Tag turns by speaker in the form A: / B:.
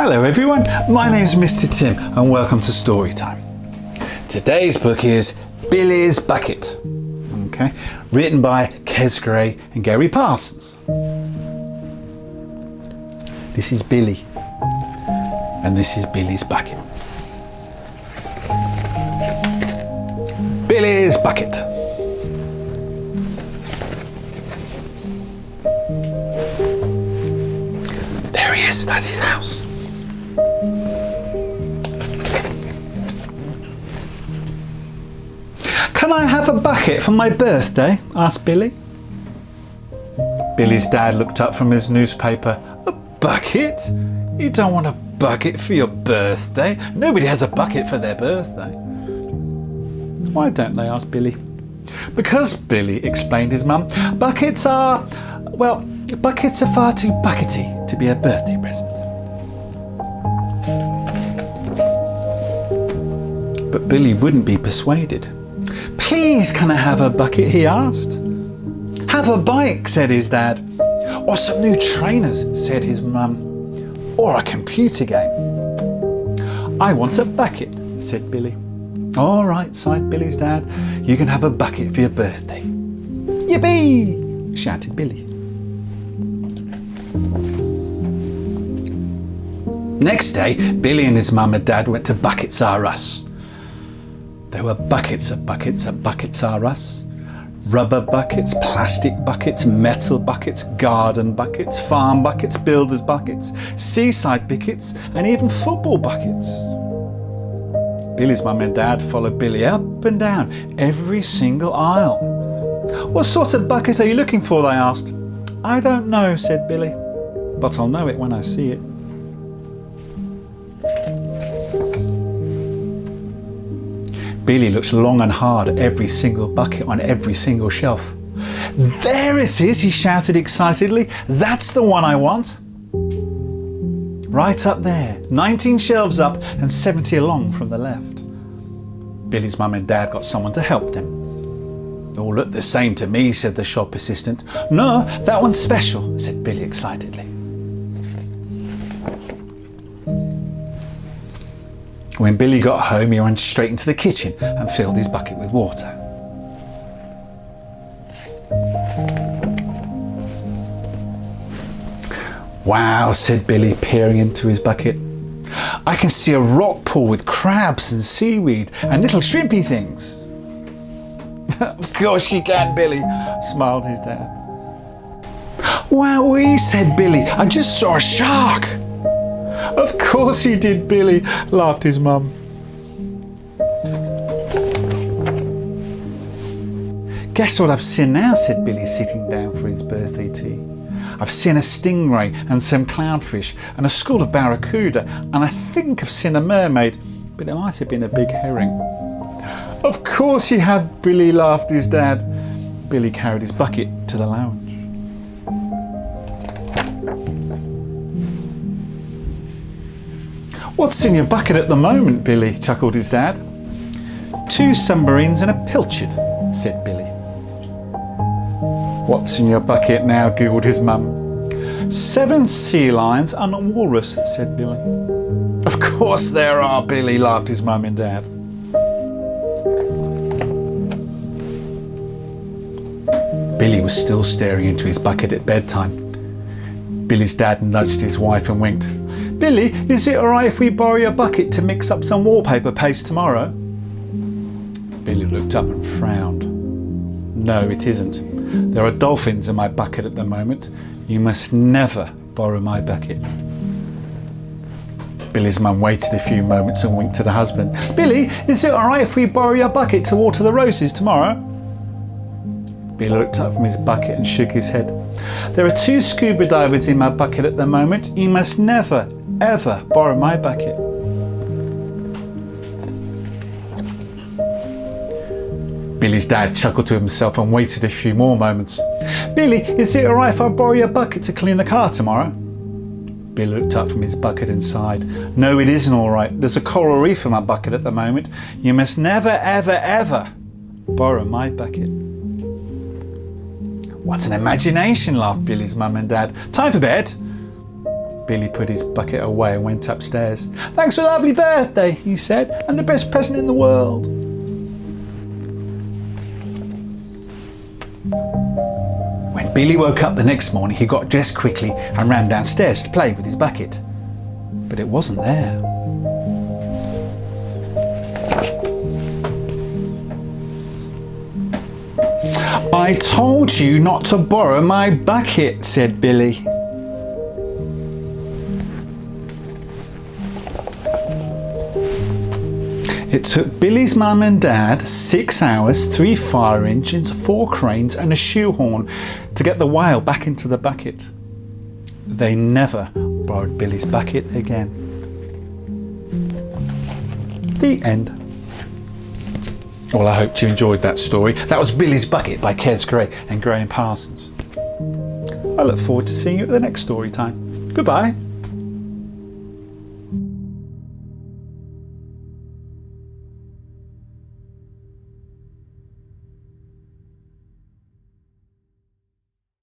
A: Hello everyone, my name's Mr. Tim and welcome to Storytime. Today's book is Billy's Bucket, okay, written by Kes Gray and Garry Parsons. This is Billy and this is Billy's Bucket. Billy's Bucket. There he is, that's his house. Can I have a bucket for my birthday? Asked Billy. Billy's dad looked up from his newspaper. A bucket? You don't want a bucket for your birthday? Nobody has a bucket for their birthday. Why don't they? Asked Billy. Because, Billy explained his mum, buckets are far too buckety to be a birthday present. But Billy wouldn't be persuaded. Please, can I have a bucket? He asked. Have a bike, said his dad. Or some new trainers, said his mum. Or a computer game. I want a bucket, said Billy. All right, sighed Billy's dad. You can have a bucket for your birthday. Yippee! Shouted Billy. Next day, Billy and his mum and dad went to Buckets R Us. There were buckets of buckets at Buckets R Us. Rubber buckets, plastic buckets, metal buckets, garden buckets, farm buckets, builders buckets, seaside buckets, and even football buckets. Billy's mum and dad followed Billy up and down every single aisle. What sort of bucket are you looking for? They asked. I don't know, said Billy, but I'll know it when I see it. Billy looked long and hard at every single bucket on every single shelf. There it is, he shouted excitedly. That's the one I want. Right up there, 19 shelves up and 70 along from the left. Billy's mum and dad got someone to help them. They all look the same to me, said the shop assistant. No, that one's special, said Billy excitedly. When Billy got home, he ran straight into the kitchen and filled his bucket with water. Wow, said Billy, peering into his bucket. I can see a rock pool with crabs and seaweed and little shrimpy things. Of course you can, Billy, smiled his dad. Wowee, said Billy, I just saw a shark. Of course you did, Billy, laughed his mum. Guess what I've seen now, said Billy, sitting down for his birthday tea. I've seen a stingray and some clownfish and a school of barracuda, and I think I've seen a mermaid, but it might have been a big herring. Of course you had, Billy, laughed his dad. Billy carried his bucket to the lounge. What's in your bucket at the moment, Billy? Chuckled his dad. 2 submarines and a pilchard, said Billy. What's in your bucket now? Giggled his mum. 7 sea lions and a walrus, said Billy. Of course there are, Billy, laughed his mum and dad. Billy was still staring into his bucket at bedtime. Billy's dad nudged his wife and winked. Billy, is it alright if we borrow your bucket to mix up some wallpaper paste tomorrow? Billy looked up and frowned. No, it isn't. There are dolphins in my bucket at the moment. You must never borrow my bucket. Billy's mum waited a few moments and winked to the husband. Billy, is it alright if we borrow your bucket to water the roses tomorrow? Billy looked up from his bucket and shook his head. There are 2 scuba divers in my bucket at the moment. You must never, ever borrow my bucket. Billy's dad chuckled to himself and waited a few more moments. Billy, is it alright if I borrow your bucket to clean the car tomorrow? Billy looked up from his bucket and sighed. No, it isn't alright. There's a coral reef in my bucket at the moment. You must never, ever, ever borrow my bucket. What an imagination, laughed Billy's mum and dad. Time for bed. Billy put his bucket away and went upstairs. "Thanks for a lovely birthday," he said, "and the best present in the world." When Billy woke up the next morning, he got dressed quickly and ran downstairs to play with his bucket. But it wasn't there. "I told you not to borrow my bucket," said Billy. It took Billy's mum and dad 6 hours, 3 fire engines, 4 cranes and a shoehorn to get the whale back into the bucket. They never borrowed Billy's bucket again. The end. Well, I hope you enjoyed that story. That was Billy's Bucket by Kes Gray and Garry Parsons. I look forward to seeing you at the next story time. Goodbye.